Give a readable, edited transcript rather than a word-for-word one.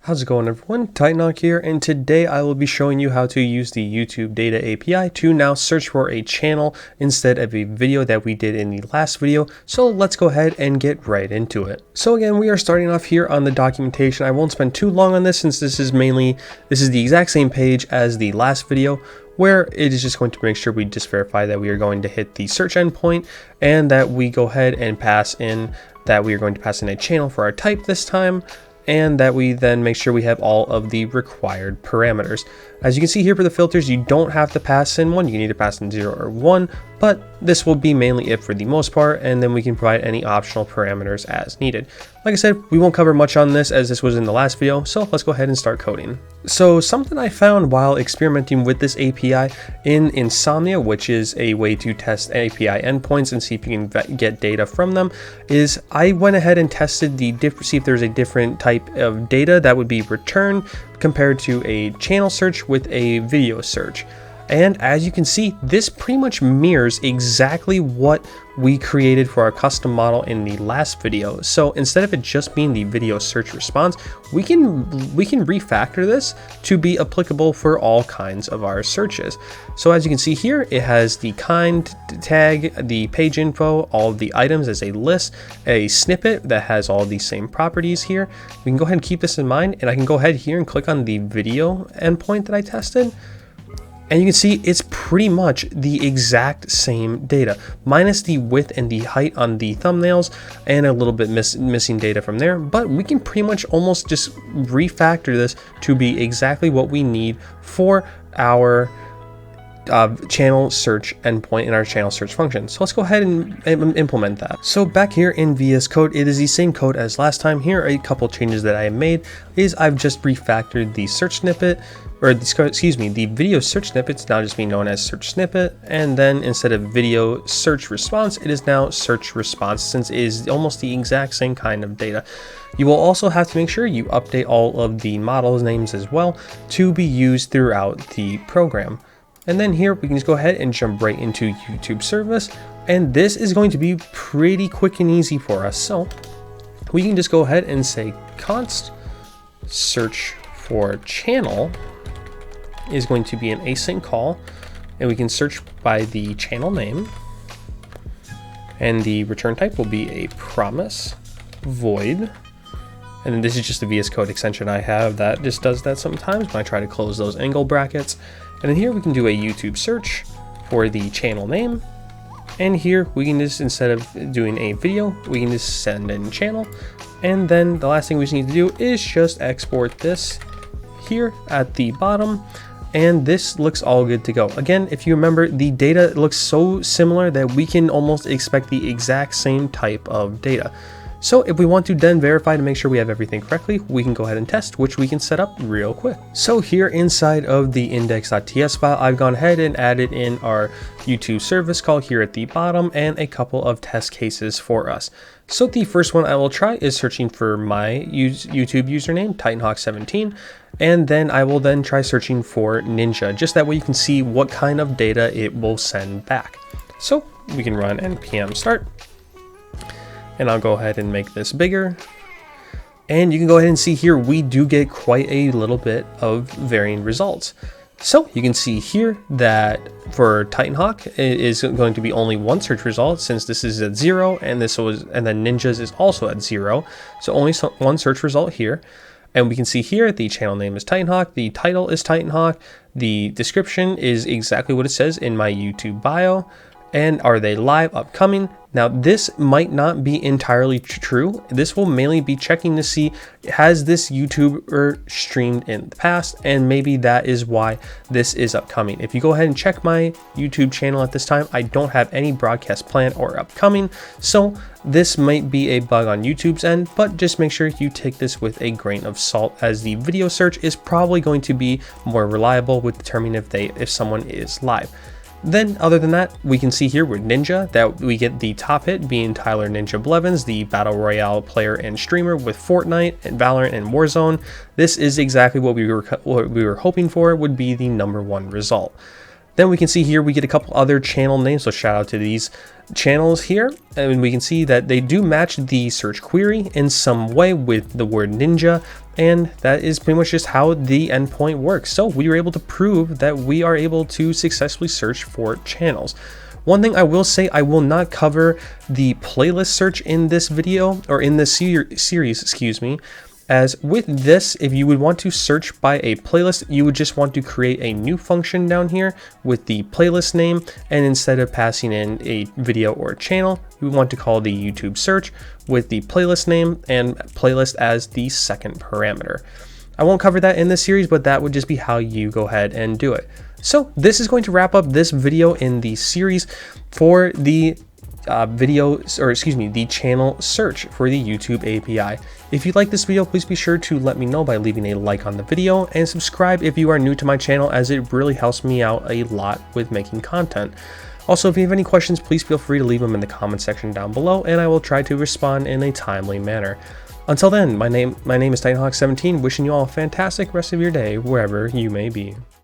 How's it going, everyone? Titanhawk here, and today I will be showing you how to use the YouTube Data API to now search for a channel instead of a video that we did in the last video. So let's go ahead and get right into it. So again, we are starting off here on the documentation. I won't spend too long on this since this is the exact same page as the last video, where it is just going to make sure we just verify that we are going to hit the search endpoint and that we go ahead and pass in that we are going to pass in a channel for our type this time, and that we then make sure we have all of the required parameters. As you can see here for the filters, you don't have to pass in one, you can either pass in 0 or 1, but this will be mainly it for the most part, and then we can provide any optional parameters as needed. Like I said, we won't cover much on this as this was in the last video, so let's go ahead and start coding. So something I found while experimenting with this API in Insomnia, which is a way to test API endpoints and see if you can get data from them, is I went ahead and tested see if there's a different type of data that would be returned compared to a channel search with a video search. And as you can see, this pretty much mirrors exactly what we created for our custom model in the last video. So instead of it just being the video search response, we can refactor this to be applicable for all kinds of our searches. So as you can see here, it has the kind tag, the page info, all of the items as a list, a snippet that has all these same properties here. We can go ahead and keep this in mind, and I can go ahead here and click on the video endpoint that I tested. And you can see it's pretty much the exact same data, minus the width and the height on the thumbnails and a little bit missing data from there. But we can pretty much almost just refactor this to be exactly what we need for our channel search endpoint in our channel search function. So let's go ahead and implement that. So back here in VS Code, it is the same code as last time. Here are a couple changes that I have made. I've just refactored the search snippet, or the video search snippet. It's now just being known as search snippet, and then instead of video search response, it is now search response, since it is almost the exact same kind of data. You will also have to make sure you update all of the models names as well to be used throughout the program. And then here we can just go ahead and jump right into YouTube service, and this is going to be pretty quick and easy for us. So we can just go ahead and say const search for channel is going to be an async call, and we can search by the channel name, and the return type will be a promise void. And then this is just a VS Code extension I have that just does that sometimes when I try to close those angle brackets. And then here we can do a YouTube search for the channel name. And here we can just, instead of doing a video, we can just send in channel. And then the last thing we just need to do is just export this here at the bottom. And this looks all good to go. Again, if you remember, the data looks so similar that we can almost expect the exact same type of data. So if we want to then verify to make sure we have everything correctly, we can go ahead and test, which we can set up real quick. So here inside of the index.ts file, I've gone ahead and added in our YouTube service call here at the bottom and a couple of test cases for us. So the first one I will try is searching for my YouTube username, Titanhawk17, and then I will then try searching for Ninja, just that way you can see what kind of data it will send back. So we can run npm start. And I'll go ahead and make this bigger. And you can go ahead and see here, we do get quite a little bit of varying results. So you can see here that for Titanhawk, it is going to be only one search result, since this is at 0, and then Ninja's is also at 0. So only one search result here. And we can see here the channel name is Titanhawk, the title is Titanhawk, the description is exactly what it says in my YouTube bio. And are they live, upcoming? Now this might not be entirely true. This will mainly be checking to see, has this YouTuber streamed in the past, and maybe that is why this is upcoming. If you go ahead and check my YouTube channel at this time, I don't have any broadcast planned or upcoming, so this might be a bug on YouTube's end, but just make sure you take this with a grain of salt, as the video search is probably going to be more reliable with determining if someone is live. Then other than that, we can see here with Ninja that we get the top hit being Tyler Ninja Blevins, the Battle Royale player and streamer with Fortnite and Valorant and Warzone. This is exactly what we were hoping for would be the #1 result. Then we can see here we get a couple other channel names, so shout out to these channels here, and we can see that they do match the search query in some way with the word ninja. And that is pretty much just how the endpoint works. So we were able to prove that we are able to successfully search for channels. One thing I will say, I will not cover the playlist search in this video, or in this series, excuse me. As with this, if you would want to search by a playlist, you would just want to create a new function down here with the playlist name, and instead of passing in a video or a channel, you would want to call the YouTube search with the playlist name and playlist as the second parameter. I won't cover that in this series, but that would just be how you go ahead and do it. So this is going to wrap up this video in the series for the the channel search for the YouTube API. If you like this video, please be sure to let me know by leaving a like on the video, and subscribe if you are new to my channel, as it really helps me out a lot with making content. Also, if you have any questions, please feel free to leave them in the comment section down below, and I will try to respond in a timely manner. Until then, my name is TitanHawk17, wishing you all a fantastic rest of your day wherever you may be.